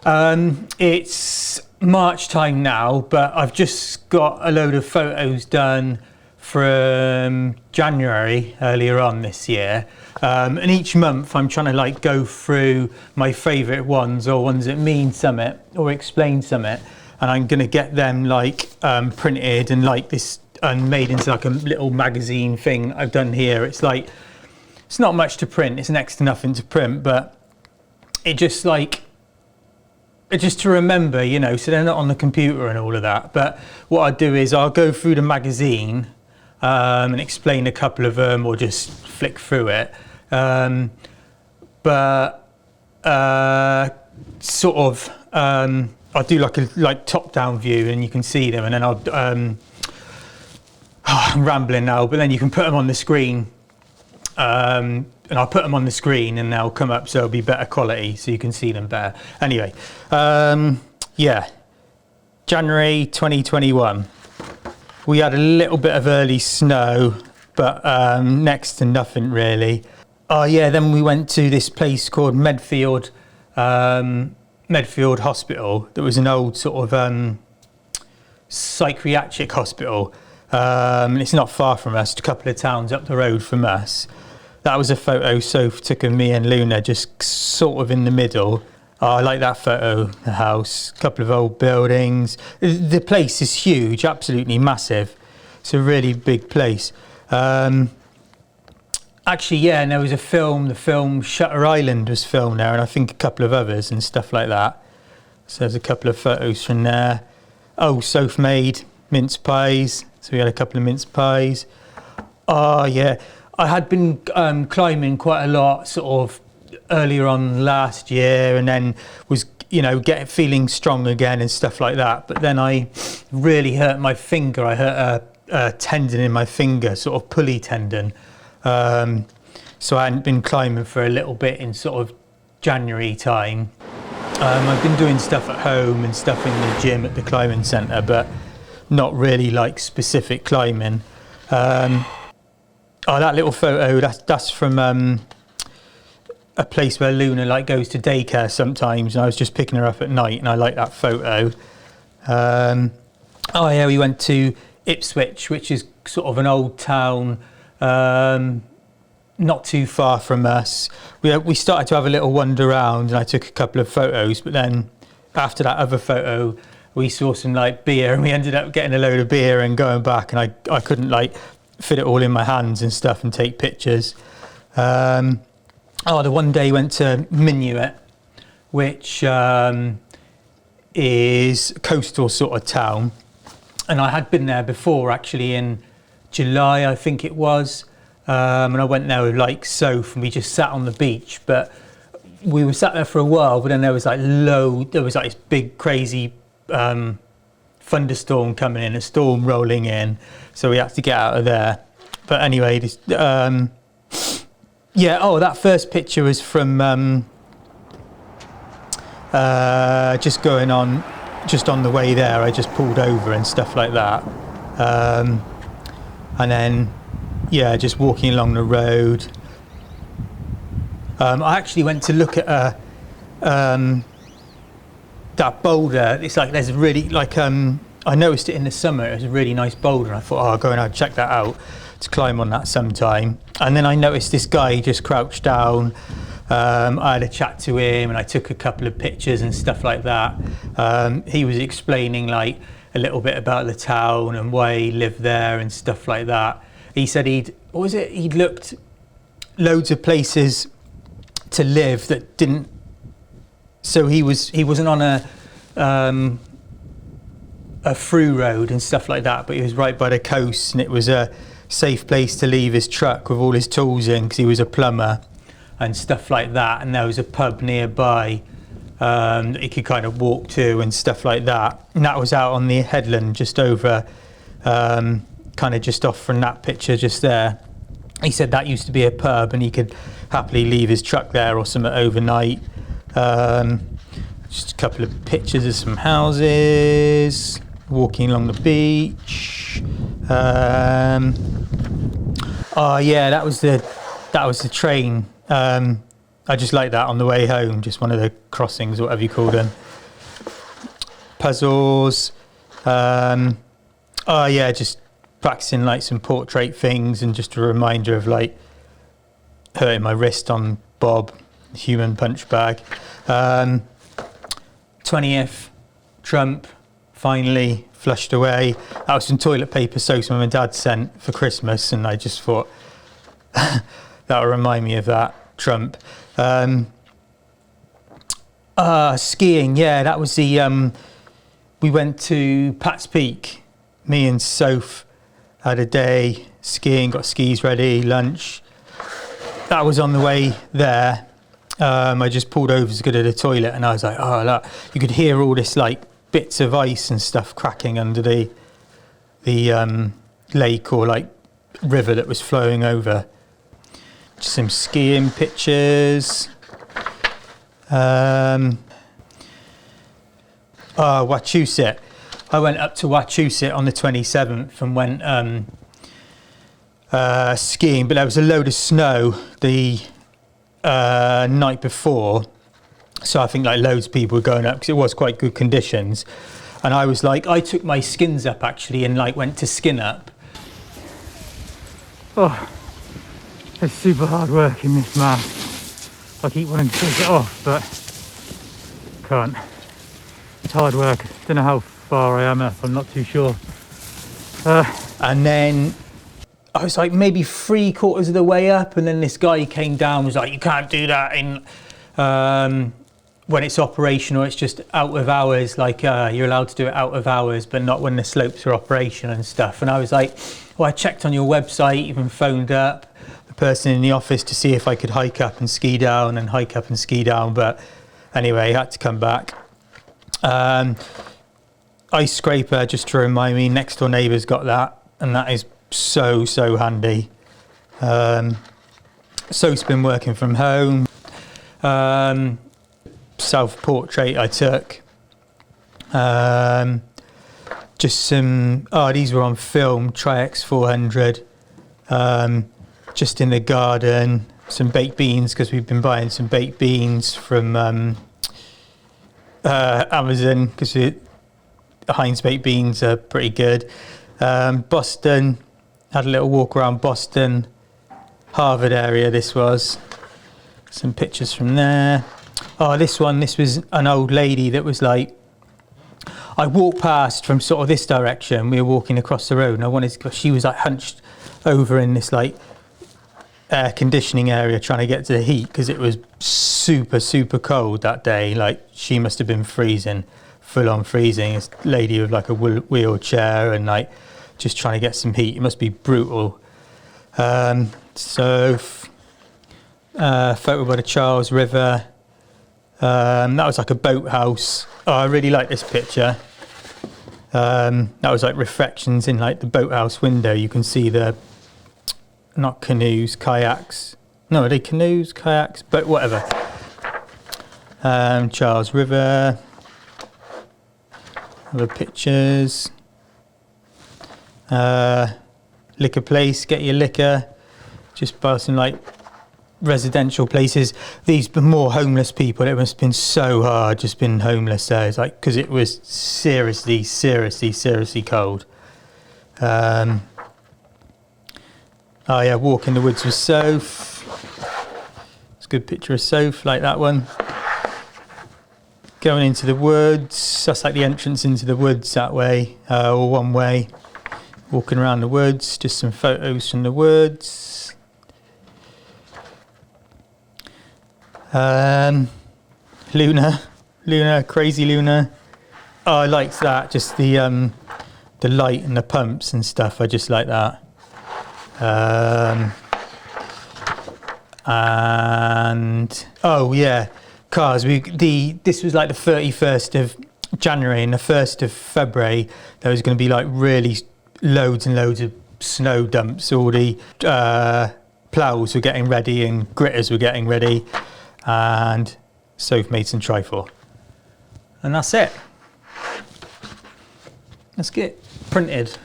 It's March time now, but I've just got a load of photos done from January earlier on this year. And each month I'm trying to like go through my favourite ones or ones that mean something or explain something. And I'm going to get them like printed and like this and made into like a little magazine thing I've done here. It's like, it's not much to print. It's next to nothing to print, but it just like, just to remember, you know, so they're not on the computer and all of that. But what I do is I'll go through the magazine and explain a couple of them or just flick through it. Sort of, I'll do like a top-down view and you can see them, and then I'll, I'm rambling now, but then you can put them on the screen. And I'll put them on the screen and they'll come up so it'll be better quality so you can see them better. Anyway, yeah, January 2021. We had a little bit of early snow, but next to nothing really. Oh yeah, then we went to this place called Medfield Hospital. That was an old sort of psychiatric hospital. It's not far from us, a couple of towns up the road from us. That was a photo Soph took of me and Luna just sort of in the middle. Oh, I like that photo, the house, a couple of old buildings. The place is huge, absolutely massive. It's a really big place. Actually, yeah, and there was a film, the film Shutter Island was filmed there, and I think a couple of others and stuff like that. So there's a couple of photos from there. Oh, Soph made mince pies. So we had a couple of mince pies. Oh, yeah. I had been climbing quite a lot sort of earlier on last year, and then was, you know, feeling strong again and stuff like that. But then I really hurt my finger. I hurt a tendon in my finger, sort of pulley tendon. So I hadn't been climbing for a little bit in sort of January time. I've been doing stuff at home and stuff in the gym at the climbing centre, but not really like specific climbing. Oh, that little photo, that's from a place where Luna like goes to daycare sometimes, and I was just picking her up at night, and I like that photo. Oh yeah, we went to Ipswich, which is sort of an old town, not too far from us. We started to have a little wander around, and I took a couple of photos, but then after that other photo, we saw some like beer, and we ended up getting a load of beer and going back, and I couldn't like fit it all in my hands and stuff and take pictures. The one day went to Minuet, which is a coastal sort of town, and I had been there before actually in July I think it was, and I went there with like Soph, and we just sat on the beach, but we were sat there for a while, but then there was like this big crazy thunderstorm coming in, a storm rolling in, so we had to get out of there. But anyway, yeah, oh, that first picture was from just on the way there. I just pulled over and stuff like that, and then yeah, just walking along the road. I actually went to look at that boulder. It's like there's really like I noticed it in the summer. It was a really nice boulder, and I thought, oh, I'll go and I'll check that out to climb on that sometime. And then I noticed this guy just crouched down. I had a chat to him, and I took a couple of pictures and stuff like that. He was explaining like a little bit about the town and why he lived there and stuff like that. He said he'd looked loads of places to live that didn't. So he wasn't on a through road and stuff like that, but he was right by the coast, and it was a safe place to leave his truck with all his tools in, because he was a plumber and stuff like that. And there was a pub nearby that he could kind of walk to and stuff like that. And that was out on the headland just over, kind of just off from that picture just there. He said that used to be a pub, and he could happily leave his truck there or something overnight. Just a couple of pictures of some houses, walking along the beach. Oh yeah, that was the train. I just like that on the way home, just one of the crossings, or whatever you call them. puzzles. Oh yeah, just practicing like some portrait things, and just a reminder of like hurting my wrist on Bob, human punch bag. 20th, Trump, finally flushed away. That was some toilet paper soaps my dad sent for Christmas, and I just thought that would remind me of that, Trump. Skiing, yeah, that was the, we went to Pat's Peak. Me and Soph had a day skiing, got skis ready, lunch. That was on the way there. I just pulled over to go to the toilet, and I was like, oh, look, you could hear all this like bits of ice and stuff cracking under the lake or like river that was flowing over. Just some skiing pictures. Wachusett. I went up to Wachusett on the 27th and went skiing, but there was a load of snow the night before, so I think like loads of people were going up because it was quite good conditions. And I was like, I took my skins up actually and like went to skin up. Oh, it's super hard work in this mask. I keep wanting to take it off, but can't. It's hard work. Don't know how far I am up, I'm not too sure. And then I was like maybe 3/4 of the way up, and then this guy came down and was like, you can't do that in when it's operational, it's just out of hours, like you're allowed to do it out of hours, but not when the slopes are operational and stuff. And I was like, well, I checked on your website, even phoned up the person in the office to see if I could hike up and ski down, and hike up and ski down, but anyway, I had to come back. Ice scraper, just to remind me, next door neighbour's got that, and that is so handy. So's been working from home. Self-portrait I took. Just some, these were on film, Tri-X 400. Just in the garden, some baked beans, because we've been buying some baked beans from Amazon, because Heinz baked beans are pretty good. Boston, had a little walk around Boston, Harvard area this was. Some pictures from there. Oh, this was an old lady that was like, I walked past from sort of this direction, we were walking across the road, and I wanted to, she was like hunched over in this like air conditioning area trying to get to the heat, because it was super cold that day. Like she must have been freezing, full on freezing. This lady with like a wheelchair and like just trying to get some heat. It must be brutal. Photo by the Charles River. That was like a boathouse. Oh, I really like this picture. That was like reflections in like the boathouse window. You can see the, not canoes, kayaks. No, are they canoes, kayaks? But whatever. Charles River. Other pictures. Liquor place, get your liquor. Just by some like residential places. These more homeless people, it must have been so hard just being homeless there. It's like, because it was seriously cold. Oh yeah, walk in the woods with Soph. It's a good picture of Soph, like that one. Going into the woods, that's like the entrance into the woods that way, or one way. Walking around the woods, just some photos from the woods. Luna, crazy Luna. Oh, I liked that, just the light and the pumps and stuff, I just like that. And oh yeah, cars. This was like the 31st of January, and the 1st of February there was going to be like really loads and loads of snow dumps. All the ploughs were getting ready and gritters were getting ready, and Soph made some trifle, and that's it. Let's get printed.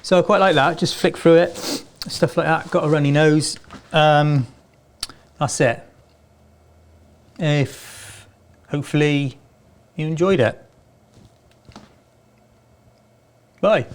So I quite like that, just flick through it, stuff like that. Got a runny nose. That's it. Hopefully you enjoyed it. Bye.